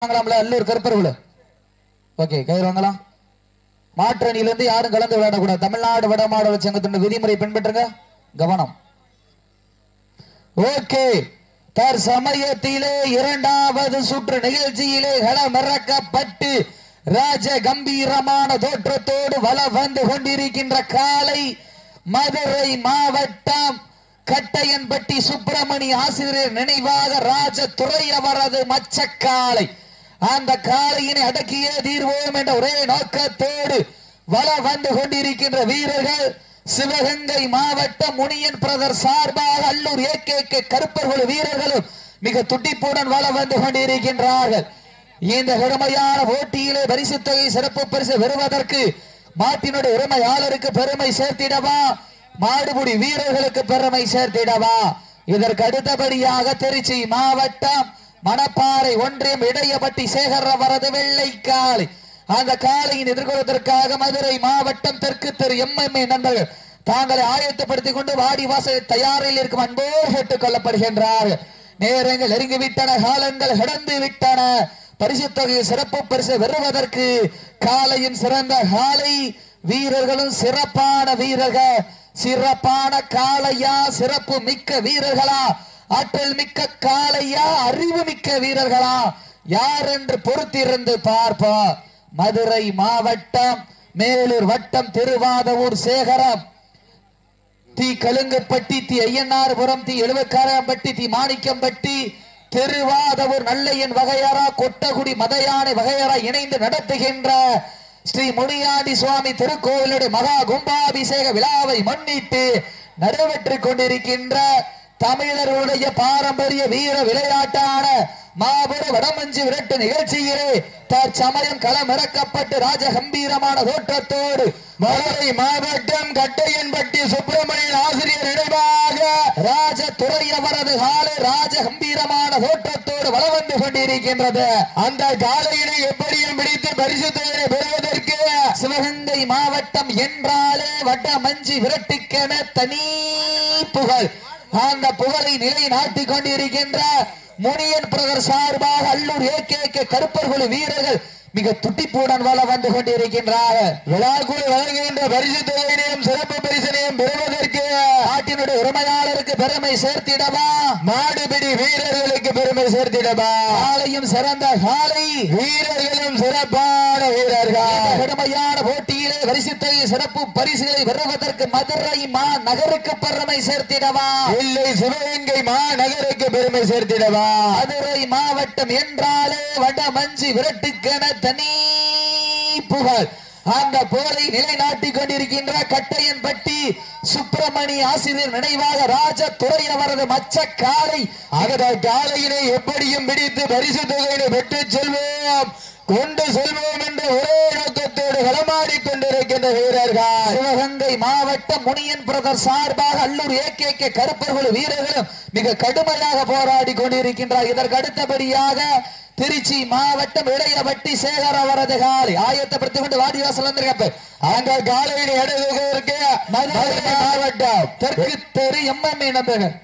Allur கருப்பர்கள். Okay, கயிறு வாங்கலாம். மாற்றணியிலிருந்து யாரும் கலந்து விளையாடக்கூடாது. தமிழ்நாடு வடமாடல் சங்கத்தின் விதிமுறை பின்பற்றுங்க. கவனம். ஓகே, தற்சமயத்திலே இரண்டாவது சுற்று நிகழ்ச்சியிலே களமிறக்கப்பட்டு ராஜ கம்பீரமான தோற்றத்தோடு வலம் வந்து கொண்டிருக்கின்ற காலை மதுரை மாவட்டம் கட்டையன்பட்டி சுப்பிரமணி ஆசிரியர் நினைவாக ராஜதுரை அவரது மச்சக்காலை. அந்த காலையினை அடக்கியே தீர்வோம் என்ற ஒரே நோக்கத்தோடு வலம் வந்து கொண்டிருக்கின்ற வீரர்கள் சிவகங்கை மாவட்டம் முனியன் பிரதர் சார்பாக அல்லூர் ஏகே கருப்பர்கள் வீரர்களும் மிக துடிப்புடன் வலம் வந்து கொண்டிருக்கின்றார்கள். இந்த கடுமையான போட்டியிலே பரிசு தொகை சிறப்பு பரிசு பெறுவதற்கு மாட்டினுடைய உரிமையாளருக்கு பெருமை சேர்த்திடவா, மாடுபுடி வீரர்களுக்கு பெருமை சேர்த்திடவா? இதற்கு அடுத்தபடியாக திருச்சி மாவட்டம் மணப்பாறை ஒன்றியம் இடையபட்டி சேகர் அவரது வெள்ளைக்காலை. அந்த காலையின் எதிர்கொள்வதற்காக மதுரை மாவட்டம் தெற்கு தெரு எம்எம்ஏ நண்பர்கள் தாங்களை ஆயத்தப்படுத்திக் கொண்டு வாடி வாசல் தயாரில் இருக்கும் அன்போடு கேட்டுக் கொள்ளப்படுகின்றார்கள். நேரங்கள் நெருங்கிவிட்டன, காலங்கள் கடந்து விட்டன. பரிசு தொகை சிறப்பு பரிசு பெறுவதற்கு காலையின் சிறந்த காலை வீரர்களும் சிறப்பான வீரர்கள். சிறப்பான காளையா, சிறப்பு மிக்க வீரர்களா, ஆற்றல் மிக்க காளையா, அறிவு மிக்க வீரர்களா, யார் என்று பொறுத்திருந்து பார்ப்போம். மதுரை மாவட்டம் மேலூர் வட்டம் திருவாதவூர் சேகரம் தி கலுங்கப்பட்டி தி ஐயனார்புரம் தி எழுவக்காரம்பட்டி தி மாணிக்கம்பட்டி திருவாதவூர் நல்லையன் வகையரா கொட்டகுடி மதையானை வகையரா இணைந்து நடத்துகின்ற ஸ்ரீ முனியாண்டி சுவாமி திருக்கோவிலுடைய மகா கும்பாபிஷேக விழாவை முன்னிட்டு நடைபெற்றுக் கொண்டிருக்கின்ற தமிழர்களுடைய பாரம்பரிய வீர விளையாட்டான மாபெரும் வடமஞ்சு விரட்டு நிகழ்ச்சியிலே தற்சமயம் களமிறக்கப்பட்டு ராஜ கம்பீரமான தோற்றத்தோடு மதுரை மாவட்டம் கட்டையன்பட்டி சுப்பிரமணியன் ஆசிரியர் நினைவாக ராஜதுரை அவரது காலை ராஜ கம்பீரமான தோற்றத்தோடு வலம் வந்து கொண்டிருக்கின்றது. அந்த காலையினை எப்படியும் பிடித்து பரிசு தொகையை பெறுவதற்கு சிவகங்கை மாவட்டம் என்றாலே வடமஞ்சு விரட்டுக்கென தனி புகழ். அந்த புகழை நிலை நாட்டிக் கொண்டிருக்கின்ற முனியன் பிரதர் சார்பாக அல்லூர் ஏகே கருப்பர்கள் வீரர்கள் மிக துட்டிப்புடன் வலம் வந்து கொண்டிருக்கின்றார்கள். விழாக்குழு வழங்குகின்ற பரிசு தொகையினையும் சிறப்பு பரிசனையும் பெறுவதற்கு நாட்டினுடைய உரிமையாளருக்கு பெருமை சேர்த்திடவா, மாடுபிடி வீரர்களுக்கு பெருமை சேர்த்திடவா? காலையும் சிறந்த காலை வீரர்களும் சிறப்பான வீரர்கள். கடுமையான போட்டியிலே பரிசு தொகை சிறப்பு பரிசுகளை பெறுவதற்கு மதுரை நகருக்கு பெருமை சேர்த்திடவா, இல்லை சிவகங்கை மாநகருக்கு பெருமை சேர்த்திடவா? மதுரை மாவட்டம் என்றாலே வடமஞ்சி விரட்டுக்கென தனி புகழ். அந்த புகழை நிலைநாட்டிக் கொண்டிருக்கின்ற கட்டையன்பட்டி சுப்பிரமணி ஆசிரியர் நினைவாக ராஜதுரை அவரது மச்ச காலை. அந்த காலையினை எப்படியும் பிடித்து பரிசு தொகையினை பெற்று செல்வோம், கொண்டு செல்வோம் என்ற ஒரே நோக்கத்தோடு களமாடிக் கொண்டிருக்கின்ற வீரர்கள் சிவகங்கை மாவட்டம் முனியன் பிரதர் சார்பாக அல்லூர் ஏகே கருப்பர்கள் வீரர்களும் மிக கடுமையாக போராடி கொண்டிருக்கின்றார். இதற்கு அடுத்தபடியாக திருச்சி மாவட்டம் இடையபட்டி சேகர் அவரது காலை ஆயத்தப்படுத்திக் கொண்டு வாடிவாசல் வந்திருக்க. அங்க காலையினை எடுக்க மதுரை மாவட்டம் தெற்கு தெரு எம்எம்ஏ நண்பர்கள்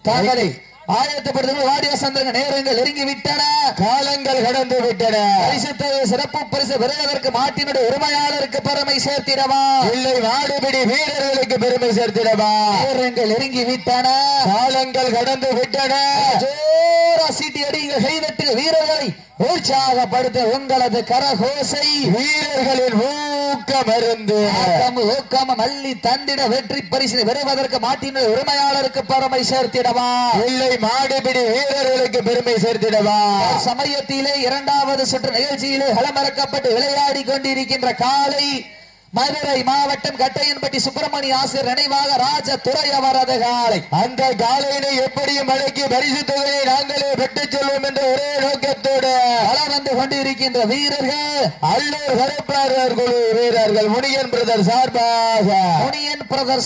தாங்களை ஆயத்தப்படுத்த வாடிவாசல் நேரங்கள் நெருங்கி விட்டன, காலங்கள் கடந்து விட்டன. பரிசு சிறப்பு பரிசு பெறுவதற்கு மாட்டினுடைய உரிமையாளருக்கு பெருமை சேர்த்திடவா, இல்லை மாடுபிடி வீரர்களுக்கு பெருமை சேர்த்திடவா? நேரங்கள் நெருங்கி விட்டன, காலங்கள் கடந்து விட்டன. சீட்டி அடிங்க, கைதட்டு வீரர்களை உற்சாகப்படுத்த உங்களது கரகோசை வீரர்களின் ஊக்கமருந்து ஊக்கம் மல்லி தந்திட வெற்றி பரிசு பெறுவதற்கு மாட்டினுடைய உரிமையாளருக்கு பெருமை சேர்த்திடவா, இல்லை மாடுபிடி வீரர்களுக்கு பெருமை சேர்த்திடவா? சமயத்திலே இரண்டாவது சுற்று நிகழ்ச்சியிலே களமிறக்கப்பட்டு விளையாடி கொண்டிருக்கின்ற காலை மதுரை மாவட்டம் கட்டையன்பட்டி சுப்பிரமணி ஆசிரியர் நினைவாக ராஜதுரை அவரது காலை. அந்த காலையினை எப்படியும் அடக்கி பரிசு தொகையை நாங்களே பெற்றுச் செல்வோம் என்ற ஒரே நோக்கத்தோடு வலம் வந்து கொண்டிருக்கின்ற வீரர்கள் அல்லூர் கருப்பர் குழு வீரர்கள் முனியன் பிரதர்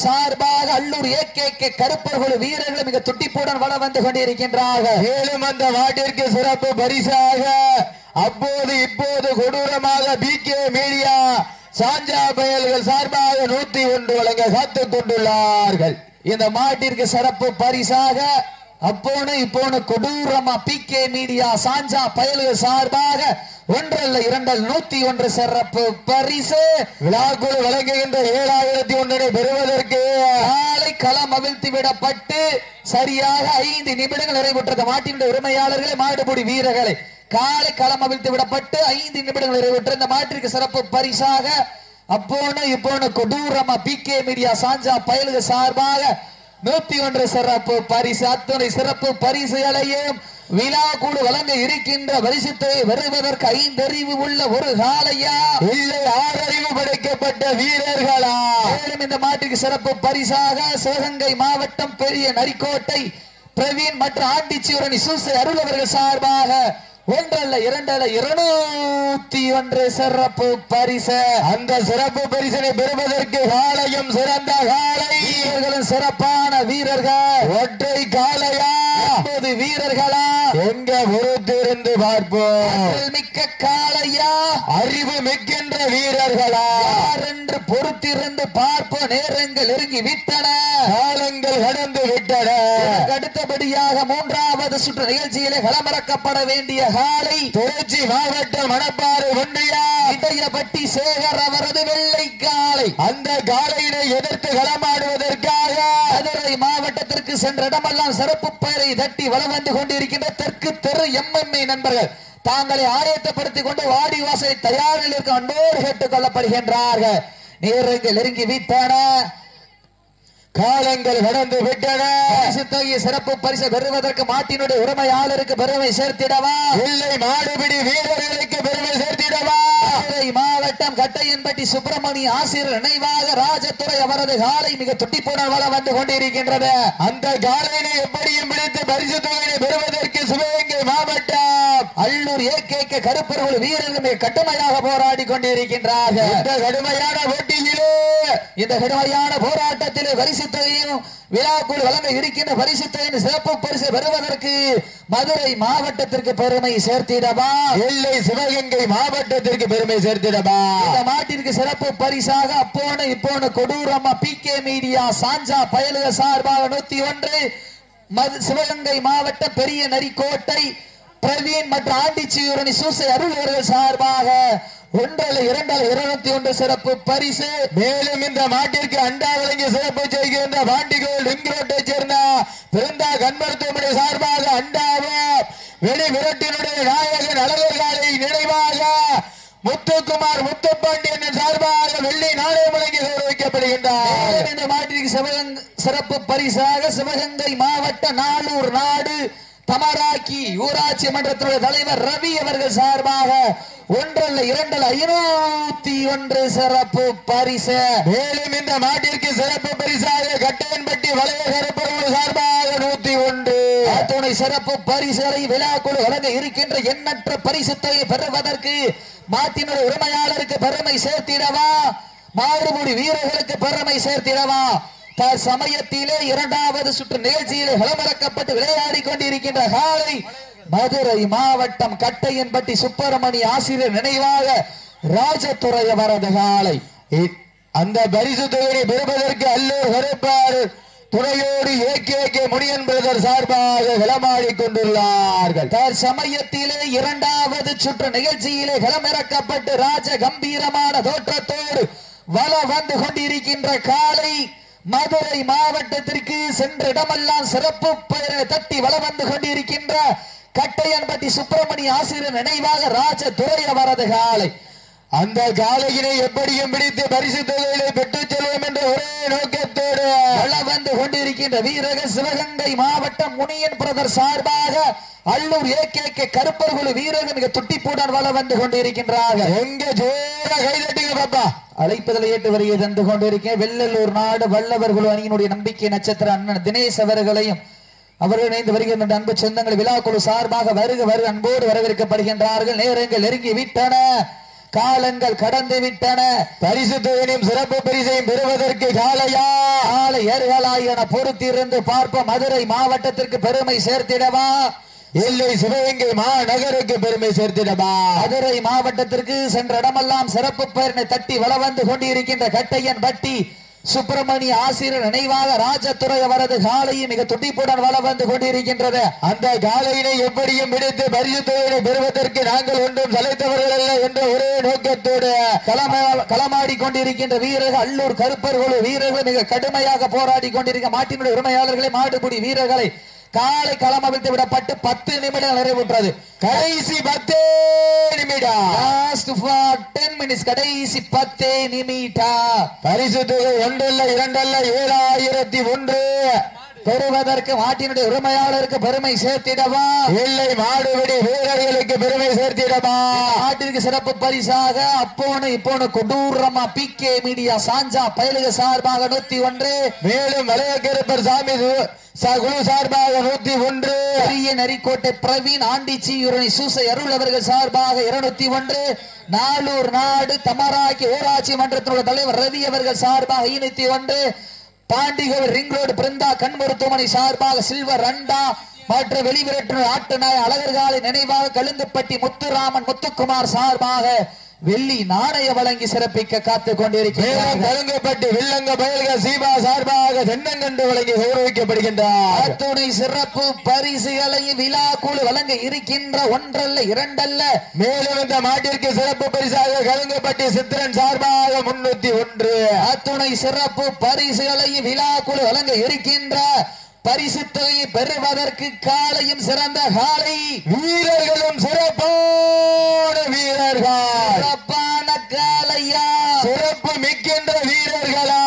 சார்பாக அல்லூர் ஏகே கருப்பர் குழு வீரர்கள் மிக துட்டிப்புடன் வலம் வந்து கொண்டிருக்கின்றார்கள். மேலும் அந்த நாட்டிற்கு சிறப்பு பரிசாக அப்போது இப்போது கொடூரமாக பிகே மீடியா சாஞ்சா பயல்கள் சார்பாக 101 வழங்க காத்துக் கொண்டுள்ளார்கள். இந்த மாட்டிற்கு சிறப்பு பரிசாக அப்போனு இப்போனு கொடூரமா பிகே மீடியா சாஞ்சா பயலுக சார்பாக ஒன்றல்ல இரண்டல் 101 சிறப்பு பரிசு விழாக்குழு வழங்குகின்ற 7001 பெறுவதற்கு காலை களம் அவிழ்த்து விடப்பட்டு சரியாக 5 நிமிடங்கள் நிறைவுற்றது. மாட்டினுடைய உரிமையாளர்களை மாடுபுடி வீரர்களை காலை களம் அவிழ்த்து விடப்பட்டு 5 நிமிடங்கள் நிறைவுற்ற இந்த மாட்டிற்கு சிறப்பு பரிசாக அப்போனு இப்போனு கொடூரமா பிகே மீடியா சாஞ்சா பயலுக சார்பாக 101 சிறப்பு பரிசு. அத்துணை சிறப்பு பரிசுகளையும் விழா கூட வழங்க இருக்கின்ற பரிசுத்தை வருவதற்கு 5 அறிவு உள்ள ஒரு காலையா இல்லை 6 அறிவு படைக்கப்பட்ட வீரர்களா? மேலும் இந்த மாட்டுக்கு சிறப்பு பரிசாக சிவகங்கை மாவட்டம் பெரிய நரிக்கோட்டை பிரவீன் மற்றும் ஆண்டிச்சியூரணி சூசை அருள் அவர்கள் சார்பாக ஒன்றல்ல இரண்டல்ல 201 சிறப்பு பரிசு. அந்த சிறப்பு பரிசனை பெறுவதற்கு காலையும் சிறந்த காலை, வீரர்களும் சிறப்பான வீரர்கள். ஒற்றை காலையா 9 வீரர்களா? எங்க பொறுத்திருந்து பார்ப்போம். மிக்க காலையா அறிவு மிக்கின்ற வீரர்களா? யார் என்று பொறுத்திருந்து பார்ப்போம். நேரங்கள் நெருங்கி விட்டன, காலங்கள் கடந்து விட்டன. அடுத்தபடியாக 3வது சுற்று நிகழ்ச்சியிலே களமிறக்கப்பட வேண்டிய காலை திருச்சி மாவட்டம் மணப்பாறை ஒன்றியா இடையப்பட்டி சேகர் அவரது வெள்ளை காலை. அந்த காலையினை எதிர்த்து களமாடுவதற்காக மதுரை மாவட்டத்திற்கு சென்ற இடமெல்லாம் சிறப்பு பெயரை தட்டி வலம் வந்து கொண்டிருக்கின்ற தெற்கு தெரு MMA நண்பர்கள் தாங்களை ஆயத்தப்படுத்திக் கொண்டு வாடி வாசலை தயாரில் இருக்க அன்போடு கேட்டுக் கொள்ளப்படுகின்றார்கள். நேரங்கள் நெருங்கி விட்டன, காலங்கள் கடந்து விட்டன. சிறப்பு பரிசு பெறுவதற்கு மாட்டினுடைய உரிமையாளருக்கு பெருமை சேர்த்திடவா இல்லை மாடுபிடி வீரர்களுக்கு பெருமை சேர்த்திடவா? மதுரை மாவட்டம் கட்டையன்பட்டி சுப்பிரமணிய ஆசிரியர் நினைவாக ராஜத்துறை அவரது காலை மிக துட்டிப்புடன் வளம் வந்து கொண்டிருக்கின்றது. அந்த காலையினை எப்படியும் பிடித்து பரிசு தொகையை பெறுவதற்கு சிவகங்கை மாவட்டம் அல்லூர் ஏகேகே கருப்பர்கள் வீரர்கள் மிக கடுமையாக போராடி கொண்டிருக்கின்றார்கள். இந்த கடுமையான போட்டியிலே இந்த கடுமையான போராட்டத்திலே பரிசு தொகையும் விழாக்குள் வழங்க இருக்கின்ற பரிசு தொகையின் சிறப்பு பரிசு பெறுவதற்கு மதுரை மாவட்டத்திற்கு பெருமை சேர்த்திடவா இல்லை சிவகங்கை மாவட்டத்திற்கு பெருமை சேர்த்திடவா? இந்த மாட்டிற்கு சிறப்பு பரிசாக அப்போனு இப்போனு கொடூரமா பிகே மீடியா சாஞ்சா பயலுக சார்பாக 101 சிவகங்கை மாவட்டம் பெரிய நரிக்கோட்டை பிரவீன் மற்றும் ஆண்டிச்சியூரணி சூசை அருள் அவர்கள் சார்பாக ஒன்றல்ல இரண்டல்ல 201 சிறப்பு பரிசு. மேலும் இந்த மாட்டிற்கு அண்டா வழங்கி சிறப்பு செய்கின்ற பாண்டிகோல் ரிங் ரோட்டை சேர்ந்த பிறந்தா கண்மருத்துவமனை சார்பாக அண்டாவும் வெளி விரட்டினுடைய நாயகன் அழகர்காலை நினைவாக முத்துக்குமார் முத்துப்பாண்டியன் சார்பாக வெள்ளி நாணயம் வழங்கி கௌரவிக்கப்படுகின்றார். இந்த மாட்டிற்கு சிறப்பு பரிசாக சிவகங்கை மாவட்ட நாளூர் நாடு தமராக்கி ஊராட்சி மன்றத்தினுடைய தலைவர் ரவி அவர்கள் சார்பாக ஒன்றல்ல இரண்டல்ல 501 சிறப்பு பரிசு. மேலும் இந்த மாட்டிற்கு சிறப்பு பரிசாக கட்டையன்பட்டி வளைய கருப்பர்கள் சார்பாக 101 அத்துணை சிறப்பு பரிசுகளை விழாக்குழு வழங்க இருக்கின்ற எண்ணற்ற பரிசுத்தை பெறுவதற்கு மாட்டினுடைய உரிமையாளருக்கு பெருமை சேர்த்திடவா மாடுபுடி வீரர்களுக்கு பெருமை சேர்த்திடவா சமயத்திலே 2வது சுற்று நிகழ்ச்சியிலே களமிறக்கப்பட்டு விளையாடி கொண்டிருக்கின்ற காலை மதுரை மாவட்டம் கட்டையன்பட்டி சுப்பிரமணிய ஆசிரியர் நினைவாக ராஜத்துறை அவரது காலை. அந்த பரிசு தொகையை பெறுவதற்கு அல்லூர் கருப்பாறு துணையோடு ஏகே முனியன் பிரதர் சார்பாக களமாடி கொண்டுள்ளார்கள். சமயத்திலே 2வது சுற்று நிகழ்ச்சியிலே களமிறக்கப்பட்டு ராஜ கம்பீரமான தோற்றத்தோடு வல வந்து கொண்டிருக்கின்ற காலை மதுரை மாவட்டத்திற்கு சென்ற இடமெல்லாம் சிறப்பு பெயரை தட்டி வலம் வந்து கொண்டிருக்கின்ற கட்டையன்பட்டி சுப்பிரமணிய ஆசிரியர் நினைவாக ராஜதுரை அவரது காலை. அந்த காலையினை எப்படியும் பிடித்து பரிசு தொகைகளை பெற்றுச் செல்வோம் என்ற ஒரே நோக்கத்தோடு வலம் வந்து கொண்டிருக்கின்ற வீரர்கள் சிவகங்கை மாவட்டம் முனியன் பிரதர் சார்பாக அல்லூர் ஏகேகே கருப்பர்கள் வீரர்கள் மிக துட்டிப்புடன் வலம் வந்து கொண்டிருக்கின்றார்கள். எங்க ஜோர கைதட்டுங்க பாப்பா. அழைப்பதில் ஏற்று வருகை தந்து கொண்டிருக்கேன் வெள்ளலூர் நாடு வல்லவர் குழு அணியினுடைய நம்பிக்கை நட்சத்திர அண்ணன் தினேஷ் அவர்களையும் அவர்கள் இணைந்து வருகின்ற அன்பு சொந்தங்கள் விழாக்குழு சார்பாக வருக அன்போடு வரவேற்கப்படுகின்றார்கள். நேரங்கள் நெருங்கி விட்டன, காலங்கள் கடந்து விட்டன. பரிசு தொகையும் சிறப்பு பரிசையும் பெறுவதற்கு காலையா காலை ஏறுகளாய் என பொறுத்திருந்து பார்ப்ப மதுரை மாவட்டத்திற்கு பெருமை சேர்த்திடவா இல்லை சிவகங்கை மாநகருக்கு பெருமை சேர்த்திடவா? மதுரை மாவட்டத்திற்கு சென்ற இடமெல்லாம் சிறப்பு பெயரினை தட்டி வளம் வந்து கொண்டிருக்கின்ற கட்டையன்பட்டி சுப்பிரமணிய ஆசிரியர் நினைவாக ராஜதுரை அவரது காலையும் மிக துடிப்புடன் வளம் வந்து கொண்டிருக்கின்றது. அந்த காலையினை எப்படியும் பிடித்து பரிசு தொகையை பெறுவதற்கு நாங்கள் ஒன்றும் சளைத்தவர்கள் அல்ல என்ற ஒரே நோக்கத்தோடு களமாடி கொண்டிருக்கின்ற வீரர்கள் அல்லூர் கருப்பர் குழு வீரர்கள் மிக கடுமையாக போராடி கொண்டிருக்க மாட்டினுடைய உரிமையாளர்களை மாடுபிடி வீரர்களை காலை களம் அவிழ்த்து விடப்பட்டு 10 நிமிடம் நிறைவுற்றது. கடைசி 10 நிமிடம் கடைசி 10 நிமிடம். பரிசு தொகை ஒன்றல்ல இரண்டல்ல 7001 பெறுவதற்கு மாட்டினுடைய உரிமையாளருக்கு பெருமை சேர்த்திடவா இல்லை மாடுபிடி வீரர்களுக்கு பெருமை சேர்த்திடவா? நாட்டிற்கு சிறப்பு பரிசாக அப்போனு இப்போனு கொடூரமா PK மீடியா சாஞ்சா பயலுக சார்பாக 101. மேலும் மலையக்கருப்பர் சாமி குழு சார்பாக 101. பெரிய நரிக்கோட்டை பிரவீன் ஆண்டிச்சியூரணி சூசை அருள் அவர்கள் சார்பாக 201. நாளூர் நாடு தமராக்கி ஊராட்சி மன்றத்தினுடைய தலைவர் ரவி அவர்கள் சார்பாக 201. பாண்டிகோவில் ரிங் ரோடு பிருந்தா கண் மருத்துவமனை சார்பாக சில்வர் அண்டா மற்ற வெளிவிரட்டு ஆட்டநாய அழகர்காலை நினைவாக கழுங்குப்பட்டி முத்துராமன் முத்துக்குமார் சார்பாக வெள்ளி நாணய வழங்கி சிறப்பிக்க காத்துக் கொண்டிருக்கிறார். கழுங்குப்பட்டி வில்லங்க பயல்க சீபா சார்பாக தென்னங்கண்டு வழங்கி கௌரவிக்கப்படுகின்றார். அத்துணை சிறப்பு பரிசுகளையும் விழா குழு வழங்க இருக்கின்ற ஒன்றல்ல இரண்டல்ல. மேலும் இந்த மாட்டிற்கு சிறப்பு பரிசாக கழுங்குப்பட்டி சித்திரன் சார்பாக 301. அத்துணை சிறப்பு பரிசுகளையும் விழா குழு வழங்க இருக்கின்ற பரிசு தொகையை பெறுவதற்கு காலையும் சிறந்த காலை வீரர்களும் சிறப்பான வீரர்கள் சிறப்பான காலையா சிறப்பு மிக்கின்ற வீரர்களா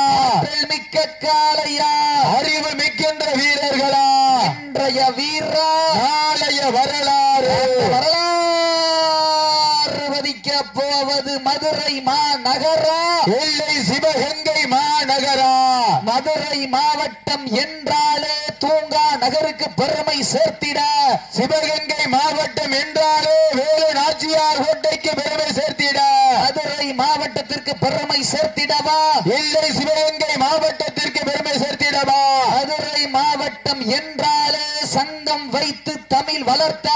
மிக்க காலையா அறிவு மிக்கின்ற வீரர்களா இன்றைய வீரா நாளைய வரலாறு வதிக்க போவது மதுரை மாநகரா இல்லை சிவகங்கை மாநகரா? மதுரை மாவட்டம் என்றாலே தூங்கா நகருக்கு பெருமை சேர்த்திட சிவகங்கை மாவட்டம் என்றாலே வேலு நாச்சியார் கோட்டைக்கு பெருமை சேர்த்திட மதுரை மாவட்டத்திற்கு பெருமை சேர்த்திடவா இல்லை சிவகங்கை மாவட்டத்திற்கு பெருமை சேர்த்திடவா? மதுரை மாவட்டம் என்றாலே சங்கம் வைத்து தமிழ் வளர்த்த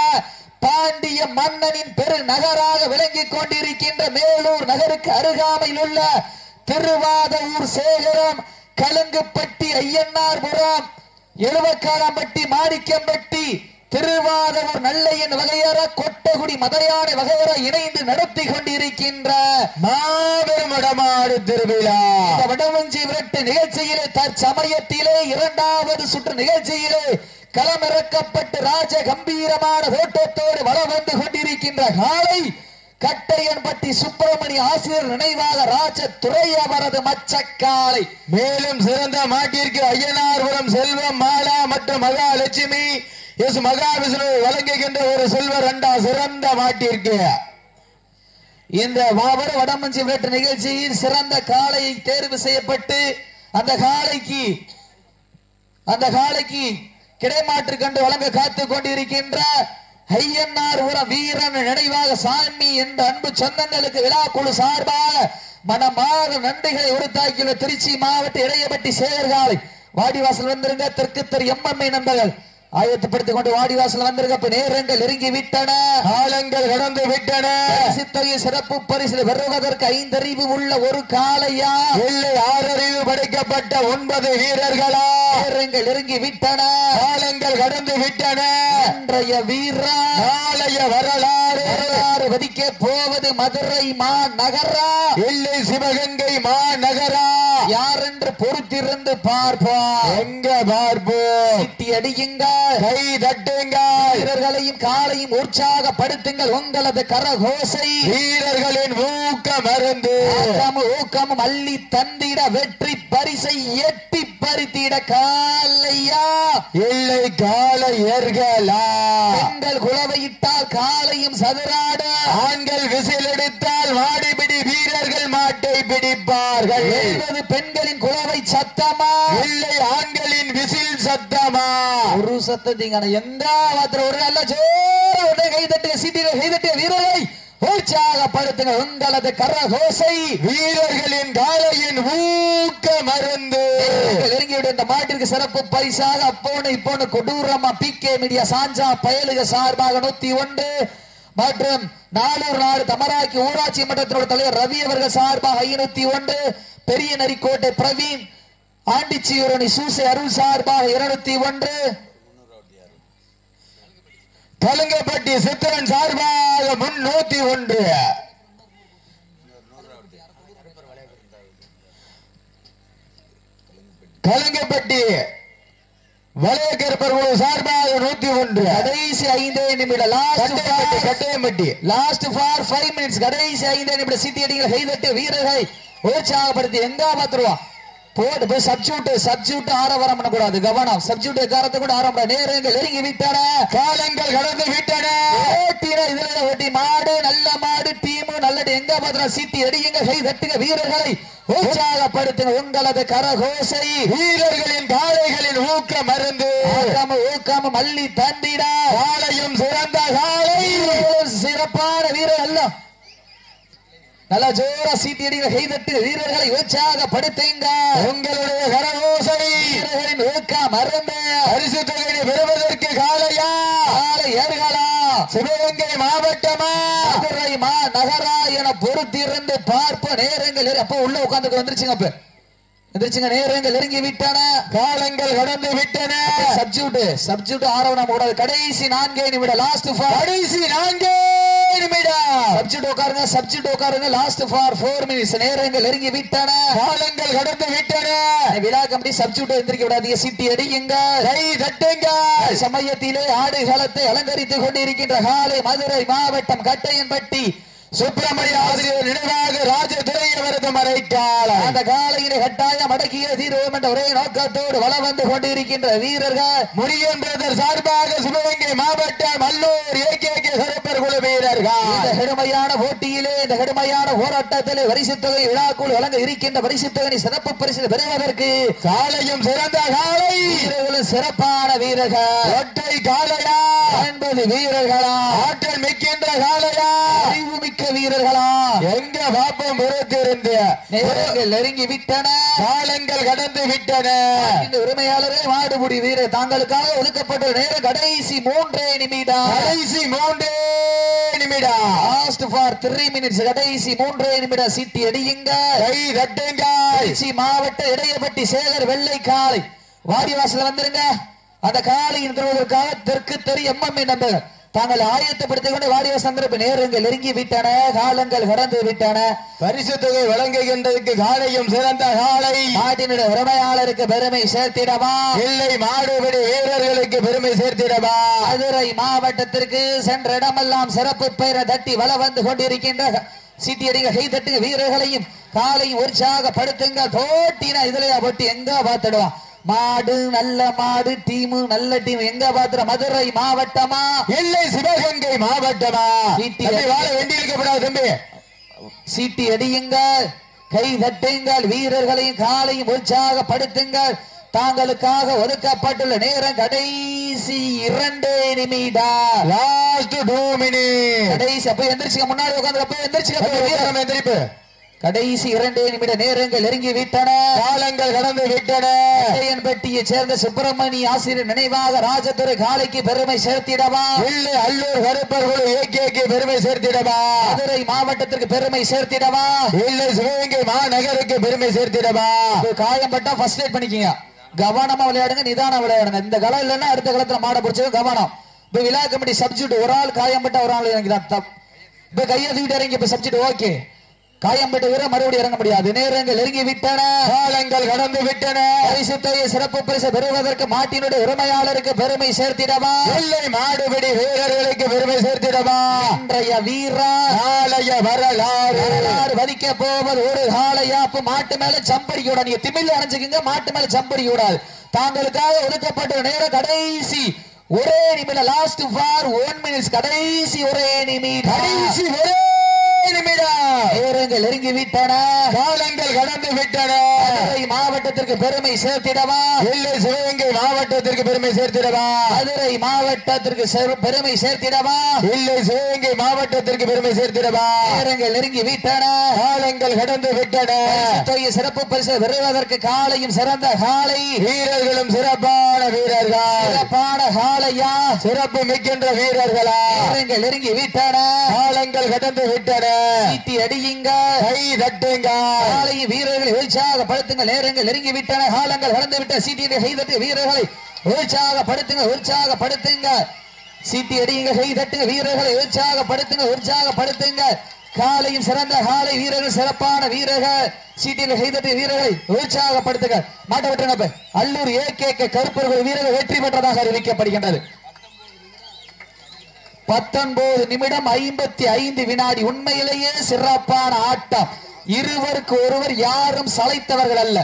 பாண்டிய மன்னனின் பெரு நகராக விளங்கிக் கொண்டிருக்கின்ற மேலூர் நகருக்கு அருகாமையில் உள்ள திருவாதூர் சேகரம் கலுங்குப்பட்டி ஐயன்னார்புரம் எழுவக்காரம்பட்டி மாணிக்கம்பட்டி திருவாதூர் நல்லையன் வகையற கொட்டகுடி மதையானை வகையற இணைந்து நடத்தி கொண்டிருக்கின்ற மாபெரும் வடமாடு திருவிழா இந்த வடமஞ்சி விரட்டு நிகழ்ச்சியிலே தற்சமயத்திலே 2வது சுற்று நிகழ்ச்சியிலே களமிறக்கப்பட்டு ராஜ கம்பீரமான தோட்டத்தோடு வளம் வந்து கொண்டிருக்கின்ற காலை கட்டையன்பட்டி சுப்பிரமணிய ஆசிரியர் நினைவாக ராஜதுரை அவரது மச்சக்காலை. மேலும் சிறந்த மாட்டிற்கு ஐயனார்புரம் செல்வம் மாலா மற்றும் மகாலட்சுமி எஸ் மகாவிஷ்ணு வழங்குகின்ற ஒரு செல்வர் அண்டா சிறந்த மாட்டிற்கு இந்த மாபெரும் வடமஞ்சி விரட்டு நிகழ்ச்சியில் சிறந்த காளையை தேர்வு செய்யப்பட்டு அந்த காளைக்கு கிடைமாற்று கண்டு வழங்க காத்துக் கொண்டிருக்கின்ற ஐயன்னார்புரம் வீரன் நினைவாக சாமி என்ற அன்பு சொந்தங்களுக்கு விழா குழு சார்பாக மனமாக நன்றிகளை உறுத்தாக்கியுள்ள திருச்சி மாவட்ட இடையப்பட்டி சேகர்காலை வாடிவாசல் வந்திருங்க தெற்கு தெரு எம்எம்ஐ நண்பர்கள் ஆயத்தப்படுத்திக் கொண்டு வாடிவாசல் வந்திருக்க நேரங்கள் நெருங்கி விட்டன காலங்கள் கடந்து விட்டன சிறப்பு பரிசு பெறுவதற்கு 5 அறிவு உள்ள ஒரு காளையா இல்லை 6 அறிவு படைக்கப்பட்ட 9 வீரர்களா நேரங்கள் நெருங்கி விட்டன காலங்கள் கடந்து விட்டன இன்றைய வீரா நாளைய வரலாறு வதிக்க போவது மதுரை மாநகரா இல்லை சிவகங்கை மாநகரா யார் என்று பொறுத்திருந்து பார்ப்போம் எங்க பார்ப்போம் சிட்டி அடியுங்க கை தட்டுங்க வீரர்களையும் காலையும் உற்சாகப்படுத்துங்கள் உங்களது கரகோசை வீரர்களின் ஊக்க மருந்து ஊக்கமும் அள்ளி தந்திட வெற்றி பரிசை எட்டி பறித்திட காலையா இல்லை காளையர்களா பெண்கள் குலவையிட்டால் காலையும் சதுராட ஆண்கள் விசில் எடுத்தால் மாடிபிடி வீரர்கள் மாட்டை பிடிப்பார்கள் பெண்களின் குலவை சத்தமா இல்லை ஆண்களின் விசில் சத்தமா ஒரு சத்தத்திங்க எந்த ஒரு நல்ல ஜோர கைதட்டிய சீட்டில கைதட்டிய வீரரை உற்சாகப்படுத்துங்க உங்களது கரகோசை வீரர்களின் காளையின் ஊக்க மருந்து நெருங்கிவிட இந்த மாட்டிற்கு சிறப்பு பரிசாக அப்போனு இப்போனு கொடூரமா PK மீடியா சாஞ்சா பயலுக சார்பாக 101 மற்றும் நாளூர் நாடு தமராக்கி ஊராட்சி மன்றத்தினுடைய தலைவர் ரவி அவர்கள் சார்பாக 501 பெரிய நரிக்கோட்டை பிரவீன், ஆண்டிச்சியூரணி சூசை அருள் சார்பாக 201, கலுங்கப்பட்டி சித்திரன் சார்பாக 301, கலுங்கப்பட்டி வளையக்கருப்பர் சார்பாக 101. கடைசி 5 நிமிடம் கட்டையம்பட்டி லாஸ்ட் ஃபார் 5 மினிட்ஸ். கடைசி 5 நிமிடம் சீட்டி அடிகள் கைதட்டு வீரர்களை உற்சாகப்படுத்தி எங்க பாத்துருவான் போட்டு போய் சப்ஸ்டியூட் ஆரவாரம் பண்ணக்கூடாது. கவனம், சப்ஸ்டியூட் காரத்தை கூட ஆரம்பம். நேரங்கள் நெருங்கி விட்டன, காலங்கள் கடந்து விட்டன. இதுல ஓட்டி மாடு நல்ல மாடு டீம் நல்ல எங்க பாத்துறோம். சீட்டி அடியுங்க, கை தட்டுங்க, வீரர்களை உற்சாகப்படுத்துங்க. உங்களது கரகோசை வீரர்களின் காளைகளின் ஊக்க மருந்து ஊக்காம மல்லி தண்டிடா. காளையும் சிறந்த காளை, சிறப்பான வீரர் அல்ல. நல்லா ஜோரா சீட்டி அடிக்கிற கைதட்டு வீரர்களை உற்சாகப்படுத்துங்க. உங்களுடைய கரகோசை வீரர்களின் ஊக்கம் மருந்து பரிசு தொகையை பெறுவதற்கு காளையா காலை ஏறுகளா சிவகங்கை மாவட்டமா மதுரை நகரா என பொறுத்திருந்து பார்ப்ப. நேரங்கள் அப்ப உள்ள உட்கார்ந்து வந்துருச்சுங்க. அப்ப எந்திரிச்சுங்க, நேரங்கள் நெருங்கி விட்டன, காலங்கள் கடந்து விட்டன. சப்ஸ்டியூட் ஆரவணம் கூடாது. கடைசி 4 நிமிடம் லாஸ்ட் ஃபார் கடைசி 4 நிமிடம். சப்ஸ்டியூட் உட்காருங்க லாஸ்ட் ஃபார் 4 மினிட்ஸ். நேரங்கள் நெருங்கி விட்டன, காலங்கள் கடந்து விட்டன. விழா கமிட்டி சப்ஸ்டியூட் எந்திரிக்க விடாதீங்க. சீட்டி அடியுங்க, கை தட்டுங்க. சமயத்திலே ஆடுகளத்தை அலங்கரித்துக் கொண்டிருக்கின்ற காலை மதுரை மாவட்டம் கட்டையன்பட்டி சுப்பிரமணிய ஆசிரியர் நினைவாக ராஜதுரை அவரது மறைக்கால அந்த காலையிலே கட்டாயம் அடக்கிய தீர்வோம் என்ற ஒரே நோக்கத்தோடு வளம் வந்து கொண்டிருக்கின்ற வீரர்கள் முருகன் பிரதர் சார்பாக சிவகங்கை மாவட்டம் அல்லூர் ஏகேகே கருப்பர் குழு வீரர்கள். இந்த கடுமையான போட்டியிலே இந்த கடுமையான போராட்டத்திலே பரிசுத்தொகை விழாக்குள் வழங்க இருக்கின்ற பரிசுத்தொகை சிறப்பு பரிசு பெறுவதற்கு காலையும் சிறந்த காலை, வீரர்களும் சிறப்பான வீரர்கள். ஒற்றை காலையா 80 வீரர்களா, ஆற்றல் மிக்கின்ற காலையா, அறிவு மிக்க வீரர்களா, எங்க பாப்பம் பொறுத்திருந்து நேரங்கள் நெருங்கி விட்டன, காலங்கள் கடந்து விட்டன. இந்த உரிமையாளர்கள் மாடுபுடி வீரர் தாங்களுக்காக ஒதுக்கப்பட்ட நேரம் கடைசி 3 நிமிடம். கடைசி 3 நிமிடம். Last for 3 minutes. கடைசி 3 நிமிடம். சீட்டி அடியுங்க, கை தட்டுங்க. திருச்சி மாவட்ட இடையப்பட்டி சேகர் வெள்ளை காலை வாடிவாசல் வந்துருங்க. அந்த காலையின் திருவதற்காக தெற்கு தெரு எம்எம்ஏ நம்பர் தாங்கள் ஆயத்தப்படுத்திக் கொண்டு வாடிவாசல் நேரங்கள் நெருங்கி விட்டன, காலங்கள் கடந்து விட்டன. பரிசு தொகை வழங்குகின்றதுக்கு காலையும் சிறந்த காலை, நாட்டினுடைய உரிமையாளருக்கு பெருமை சேர்த்திடவா, இல்லை மாடுபடி வீரர்களுக்கு பெருமை சேர்த்திடவா. மதுரை மாவட்டத்திற்கு சென்ற இடமெல்லாம் சிறப்பு பெயரை தட்டி வள வந்து கொண்டிருக்கின்ற சீட்டி அடிங்க, கை தட்டுங்க, வீரர்களையும் காலையும் உற்சாகப்படுத்துங்க. போட்டினா இதுலயா போட்டி எங்க பார்த்துடுவோம். மாடு நல்ல மாடு டீம் நல்ல டீம் எங்க பாத்துற மதுரை மாவட்டமா இல்லை சிவகங்கை மாவட்டமா. வேண்டியிருக்கப்படாது தம்பி. சீட்டி அடியுங்கள், கை தட்டுங்கள், வீரர்களையும் காலையும் உற்சாகப்படுத்துங்கள். தாங்களுக்காக ஒதுக்கப்பட்டுள்ள நேரம் கடைசி 2 நிமிடம். Last 2 minute. கடைசி அப்ப எந்திரிச்சுங்க, முன்னாடி உட்கார்ந்து எந்திரிச்சுங்க. கடைசி 2 நிமிட நேரங்கள் நெருங்கி விட்டன, காலங்கள் கடந்து விட்டன. கட்டையன்பட்டியை சேர்ந்த சுப்பிரமணிய ஆசிரியர் நினைவாக ராஜதுரை காலைக்கு பெருமை சேர்த்திடவா, இல்லை அல்லூர் கருப்பர் குழு ஏகேகே பெருமை சேர்த்திடவா, மதுரை மாவட்டத்திற்கு பெருமை சேர்த்திடவா, இல்லை சிவகங்கை மாநகருக்கு பெருமை சேர்த்திடவா. காயம்பட்டா ஃபர்ஸ்ட் எய்ட் பண்ணிக்கீங்க. கவனமா விளையாடுங்க, நிதானம் விளையாடுங்க. இந்த களம் இல்லைன்னா அடுத்த களத்துல மாட பிடிச்சது கவனம். இப்ப விழா கமிட்டி சப்ஸ்டியூட் ஒரு ஆள் காயம்பட்டா ஒரு ஆள் இறங்கிதான். இப்ப கையை தூக்கிட்டு இறங்கி இப்ப சப்ஸ்டியூட் ஓகே. காயம்பட்டு வீர மறுபடியும் இறங்க முடியாது. நேரங்கள் நெருங்கி விட்டன, காலங்கள் கடந்து விட்டன. பரிசுத்தைய சிறப்பு பரிசு பெறுவதற்கு மாட்டினுடைய உரிமையாளருக்கு பெருமை சேர்த்திடவா, இல்லை மாடுபிடி வீரர்களுக்கு பெருமை சேர்த்திடவா. இன்றைய வீரா நாளைய வரலாறு வதிக்க போவது ஒரு காளையாப்பு. மாட்டு மேல சம்படி கூட நீங்க திமிழ் அணைஞ்சுக்குங்க, மாட்டு மேல சம்படி கூடாது. தாங்களுக்காக ஒதுக்கப்பட்ட நேரம் கடைசி 1 நிமிடம். Last for 1 minutes. கடைசி 1 நிமிடம். கடைசி 1 நிமிடம். நேரங்கள் நெருங்கி விட்டன, காலங்கள் கடந்து விட்டன. மதுரை மாவட்டத்திற்கு பெருமை சேர்த்திடவா, இல்லை சிவகங்கை மாவட்டத்திற்கு பெருமை சேர்த்திடவா, மதுரை மாவட்டத்திற்கு பெருமை சேர்த்திடவா, இல்லை சிவகங்கை மாவட்டத்திற்கு பெருமை சேர்த்திடவா. நேரங்கள் நெருங்கி விட்டன, காலங்கள் கடந்து விட்டன. சிறப்பு பரிசு பெறுவதற்கு காலையும் சிறந்த காலை, வீரர்களும் சிறப்பான வீரர்கள், சிறப்பான காலையா, சிறப்பு மிக்கின்ற வீரர்களா. நேரங்கள் நெருங்கி விட்டன, காலங்கள் கடந்து விட்டன. சீட்டி அடி அடியுங்க, கை தட்டுங்க. காலையும் வீரர்களை உற்சாகப்படுத்துங்க. நேரங்கள் நெருங்கி விட்டன, காலங்கள் கடந்து விட்ட சீட்டியை கை தட்டு வீரர்களை உற்சாகப்படுத்துங்க, உற்சாகப்படுத்துங்க. சீட்டி அடியுங்க, கை தட்டுங்க, வீரர்களை உற்சாகப்படுத்துங்க, உற்சாகப்படுத்துங்க. காலையும் சிறந்த காலை வீரர்கள், சிறப்பான வீரர்கள். சீட்டியில் கை தட்டு வீரர்களை உற்சாகப்படுத்துங்க. மாட்ட விட்டுருங்க. அல்லூர் ஏகே கருப்பர்கள் வீரர்கள் வெற்றி பெற்றதாக அறிவிக்கப்படுகின்றது. 19 நிமிடம் 55 வினாடி. உண்மையிலேயே சிறப்பான ஆட்டம். இருவருக்கு ஒருவர் யாரும் சளைத்தவர்கள் அல்ல.